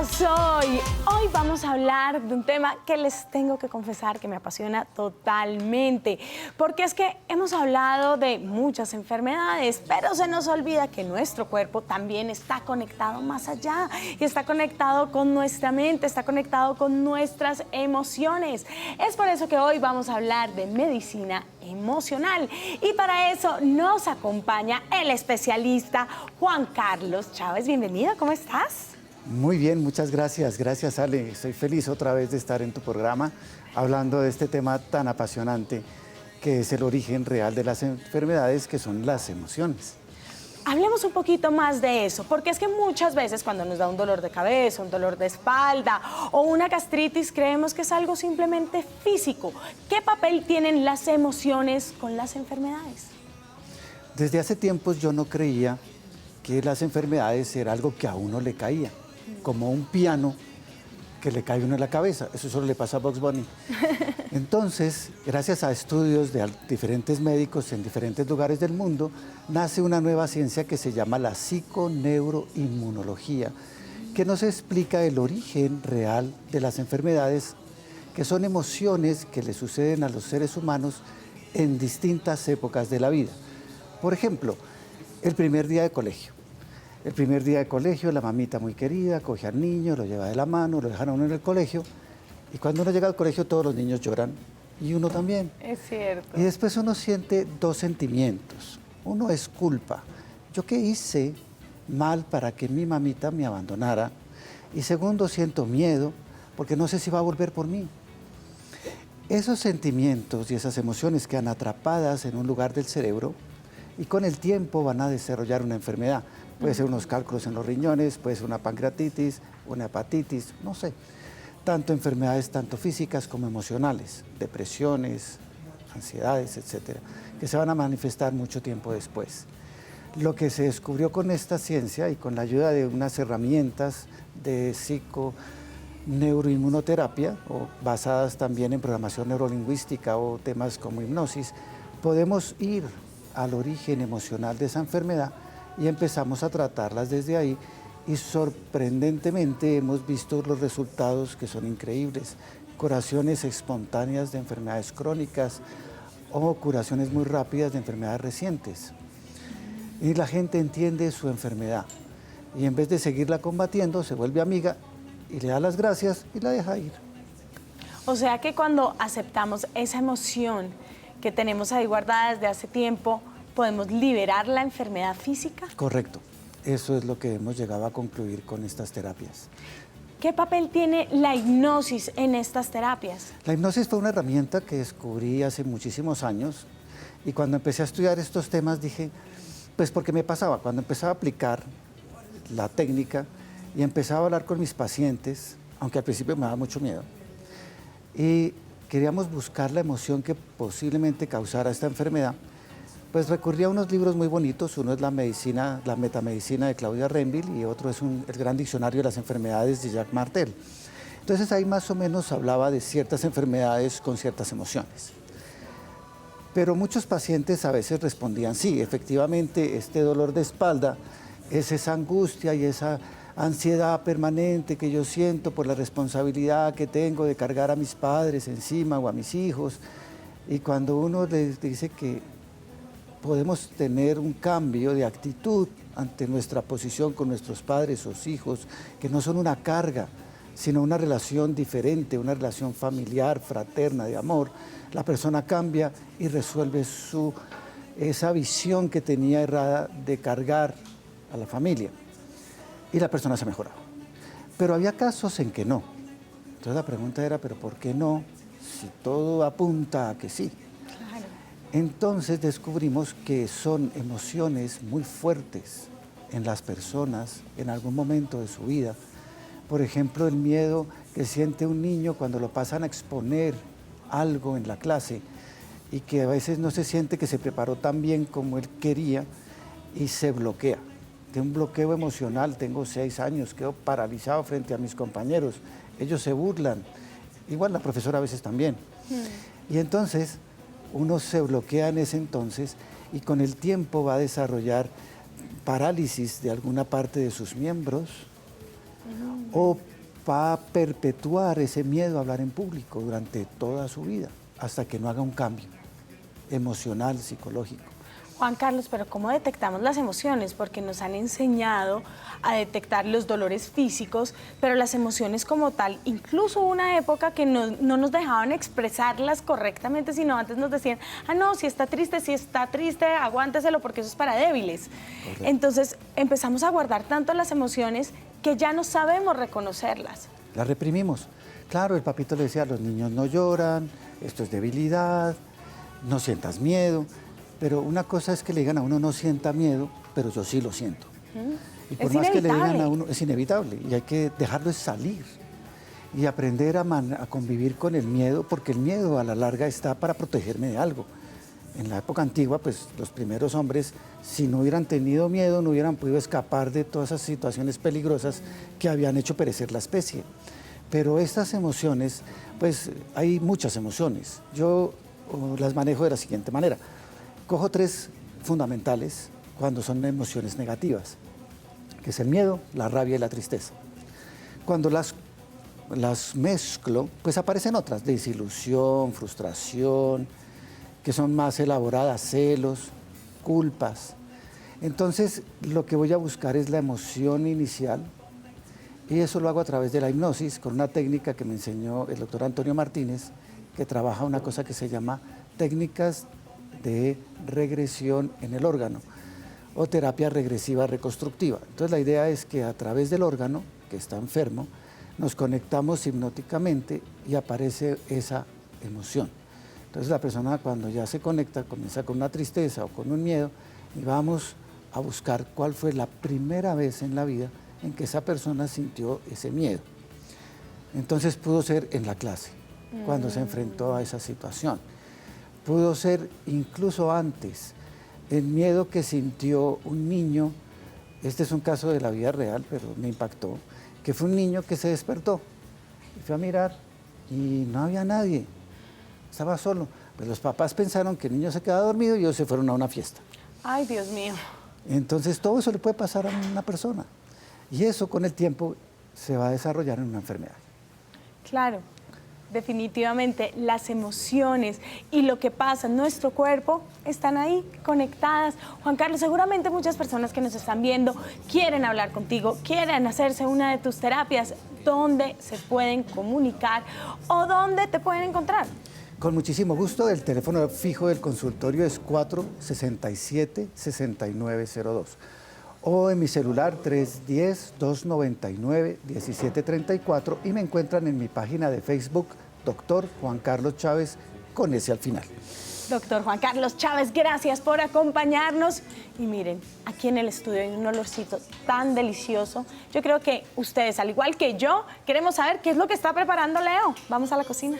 soy. Hoy vamos a hablar de un tema que les tengo que confesar que me apasiona totalmente, porque es que hemos hablado de muchas enfermedades, pero se nos olvida que nuestro cuerpo también está conectado más allá y está conectado con nuestra mente, está conectado con nuestras emociones. Es por eso que hoy vamos a hablar de medicina emocional y para eso nos acompaña el especialista Juan Carlos Chávez. Bienvenido, ¿cómo estás? Muy bien, muchas gracias. Gracias, Ale. Estoy feliz otra vez de estar en tu programa hablando de este tema tan apasionante que es el origen real de las enfermedades, que son las emociones. Hablemos un poquito más de eso, porque es que muchas veces cuando nos da un dolor de cabeza, un dolor de espalda o una gastritis, creemos que es algo simplemente físico. ¿Qué papel tienen las emociones con las enfermedades? Desde hace tiempos yo no creía que las enfermedades era algo que a uno le caía, como un piano que le cae a uno en la cabeza. Eso solo le pasa a Bugs Bunny. Entonces, gracias a estudios de diferentes médicos en diferentes lugares del mundo, nace una nueva ciencia que se llama la psiconeuroinmunología, que nos explica el origen real de las enfermedades, que son emociones que le suceden a los seres humanos en distintas épocas de la vida. Por ejemplo, el primer día de colegio. El primer día de colegio, la mamita muy querida coge al niño, lo lleva de la mano, lo dejan a uno en el colegio, y cuando uno llega al colegio todos los niños lloran, y uno también. Es cierto. Y después uno siente dos sentimientos. Uno es culpa. ¿Yo qué hice mal para que mi mamita me abandonara? Y segundo, siento miedo, porque no sé si va a volver por mí. Esos sentimientos y esas emociones quedan atrapadas en un lugar del cerebro y con el tiempo van a desarrollar una enfermedad. Puede ser unos cálculos en los riñones, puede ser una pancreatitis, una hepatitis, no sé. Tanto enfermedades tanto físicas como emocionales, depresiones, ansiedades, etcétera, que se van a manifestar mucho tiempo después. Lo que se descubrió con esta ciencia y con la ayuda de unas herramientas de psiconeuroinmunoterapia, o basadas también en programación neurolingüística o temas como hipnosis, podemos ir al origen emocional de esa enfermedad y empezamos a tratarlas desde ahí y sorprendentemente hemos visto los resultados que son increíbles. Curaciones espontáneas de enfermedades crónicas o curaciones muy rápidas de enfermedades recientes. Y la gente entiende su enfermedad y en vez de seguirla combatiendo se vuelve amiga y le da las gracias y la deja ir. O sea que cuando aceptamos esa emoción que tenemos ahí guardada desde hace tiempo, ¿podemos liberar la enfermedad física? Correcto. Eso es lo que hemos llegado a concluir con estas terapias. ¿Qué papel tiene la hipnosis en estas terapias? La hipnosis fue una herramienta que descubrí hace muchísimos años y cuando empecé a estudiar estos temas dije, pues porque me pasaba, cuando empezaba a aplicar la técnica y empezaba a hablar con mis pacientes, aunque al principio me daba mucho miedo, y queríamos buscar la emoción que posiblemente causara esta enfermedad, pues recurrí a unos libros muy bonitos. Uno es la metamedicina de Claudia Renville y otro es el gran diccionario de las enfermedades de Jacques Martel. Entonces ahí más o menos hablaba de ciertas enfermedades con ciertas emociones. Pero muchos pacientes a veces respondían, sí, efectivamente este dolor de espalda es esa angustia y esa ansiedad permanente que yo siento por la responsabilidad que tengo de cargar a mis padres encima o a mis hijos. Y cuando uno les dice que podemos tener un cambio de actitud ante nuestra posición con nuestros padres o hijos, que no son una carga, sino una relación diferente, una relación familiar, fraterna, de amor, la persona cambia y resuelve esa visión que tenía errada de cargar a la familia. Y la persona se mejoraba. Pero había casos en que no. Entonces la pregunta era, ¿pero por qué no? Si todo apunta a que sí. Entonces descubrimos que son emociones muy fuertes en las personas en algún momento de su vida. Por ejemplo, el miedo que siente un niño cuando lo pasan a exponer algo en la clase y que a veces no se siente que se preparó tan bien como él quería y se bloquea. De un bloqueo emocional, tengo 6 años, quedo paralizado frente a mis compañeros. Ellos se burlan, igual la profesora a veces también. Y entonces uno se bloquea en ese entonces y con el tiempo va a desarrollar parálisis de alguna parte de sus miembros o va a perpetuar ese miedo a hablar en público durante toda su vida, hasta que no haga un cambio emocional, psicológico. Juan Carlos, pero ¿cómo detectamos las emociones? Porque nos han enseñado a detectar los dolores físicos, pero las emociones como tal, incluso hubo una época que no nos dejaban expresarlas correctamente, sino antes nos decían, ah, no, si está triste, aguánteselo porque eso es para débiles. Correcto. Entonces empezamos a guardar tanto las emociones que ya no sabemos reconocerlas. Las reprimimos. Claro, el papito le decía, los niños no lloran, esto es debilidad, no sientas miedo. Pero una cosa es que le digan a uno no sienta miedo, pero yo sí lo siento. Y por más que le digan a uno, es inevitable y hay que dejarlo salir y aprender a convivir con el miedo, porque el miedo a la larga está para protegerme de algo. En la época antigua, pues los primeros hombres, si no hubieran tenido miedo, no hubieran podido escapar de todas esas situaciones peligrosas que habían hecho perecer la especie. Pero estas emociones, pues hay muchas emociones. Yo las manejo de la siguiente manera. Cojo 3 fundamentales cuando son emociones negativas, que es el miedo, la rabia y la tristeza. Cuando las mezclo, pues aparecen otras, desilusión, frustración, que son más elaboradas, celos, culpas. Entonces, lo que voy a buscar es la emoción inicial, y eso lo hago a través de la hipnosis, con una técnica que me enseñó el doctor Antonio Martínez, que trabaja una cosa que se llama técnicas de regresión en el órgano o terapia regresiva reconstructiva. Entonces la idea es que a través del órgano que está enfermo nos conectamos hipnóticamente y aparece esa emoción. Entonces la persona cuando ya se conecta comienza con una tristeza o con un miedo y vamos a buscar cuál fue la primera vez en la vida en que esa persona sintió ese miedo. Entonces pudo ser en la clase, cuando se enfrentó a esa situación. Pudo ser incluso antes, el miedo que sintió un niño, este es un caso de la vida real, pero me impactó, que fue un niño que se despertó y fue a mirar y no había nadie, estaba solo. Pues los papás pensaron que el niño se quedaba dormido y ellos se fueron a una fiesta. Ay, Dios mío. Entonces todo eso le puede pasar a una persona y eso con el tiempo se va a desarrollar en una enfermedad. Claro. Definitivamente las emociones y lo que pasa en nuestro cuerpo están ahí conectadas. Juan Carlos, seguramente muchas personas que nos están viendo quieren hablar contigo, quieren hacerse una de tus terapias. ¿Dónde se pueden comunicar o dónde te pueden encontrar? Con muchísimo gusto, el teléfono fijo del consultorio es 467-6902 o en mi celular 310-299-1734 y me encuentran en mi página de Facebook, Dr. Juan Carlos Chávez, con ese al final. Doctor Juan Carlos Chávez, gracias por acompañarnos. Y miren, aquí en el estudio hay un olorcito tan delicioso. Yo creo que ustedes, al igual que yo, queremos saber qué es lo que está preparando Leo. Vamos a la cocina.